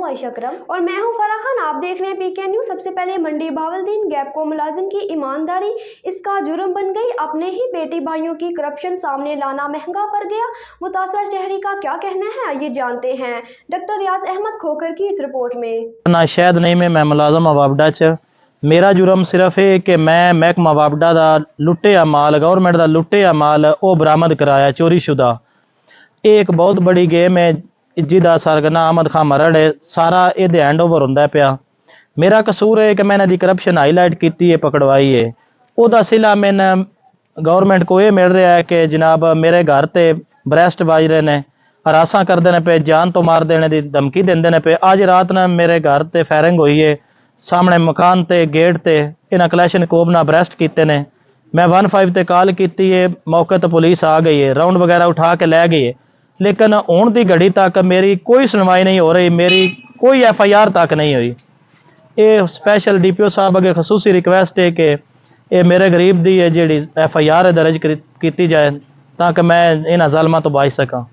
हूँ आयशा अकरम और मैं हूँ फराह खान। आप देख रहे हैं पीके न्यूज़। सबसे पहले मंडी बहावलदीन गैप को मुलाजिम की ईमानदारी इसका जुर्म बन गई। अपने ही बेटी भाइयों की करप्शन सामने लाना महंगा पड़ गया। मुतासरा शहरी का क्या कहना है, आइए जानते हैं डॉक्टर रियाज अहमद खोखर की इस रिपोर्ट में। ना शायद नहीं मैं मुलाजम अवाबडा च मेरा जुर्म सिर्फ है कि मैं महकमा अवाबडा का लुट्टिया माल गौरमेंट का लुट्टिया माल वो बरामद कराया चोरीशुदा। ये एक बहुत बड़ी गेम है जिदा सरगना अहमद खान मरड़ है सारा ये हैंड ओवर होंदा पिया। मेरा कसूर है कि मैंने दी करप्शन हाईलाइट की है पकड़वाई है ओदा सिला मैंने गौरमेंट को ये मिल रहा है कि जनाब मेरे घर ते ब्रेस्ट वाज रहे ने हरासा करते हैं पे जान तो मार देने की धमकी देंदे ने पे। अज रात ने मेरे घर ते फायरिंग हुई है सामने मकान ते गेट ते इन्हें कलैशन कोब ना ब्रेस्ट किते ने। मैं 15 ते कॉल की है मौके तो पुलिस आ गई है राउंड वगैरह उठा के लै गई है लेकिन हुण दी घड़ी तक मेरी कोई सुनवाई नहीं हो रही, मेरी कोई FIR तक नहीं हुई। ये स्पैशल DPO साहब अगे खसूसी रिक्वेस्ट है कि ये मेरे गरीब दी है जी FIR दर्ज की जाए ताकि मैं इन्हां ज़ालमां तो बच सकां।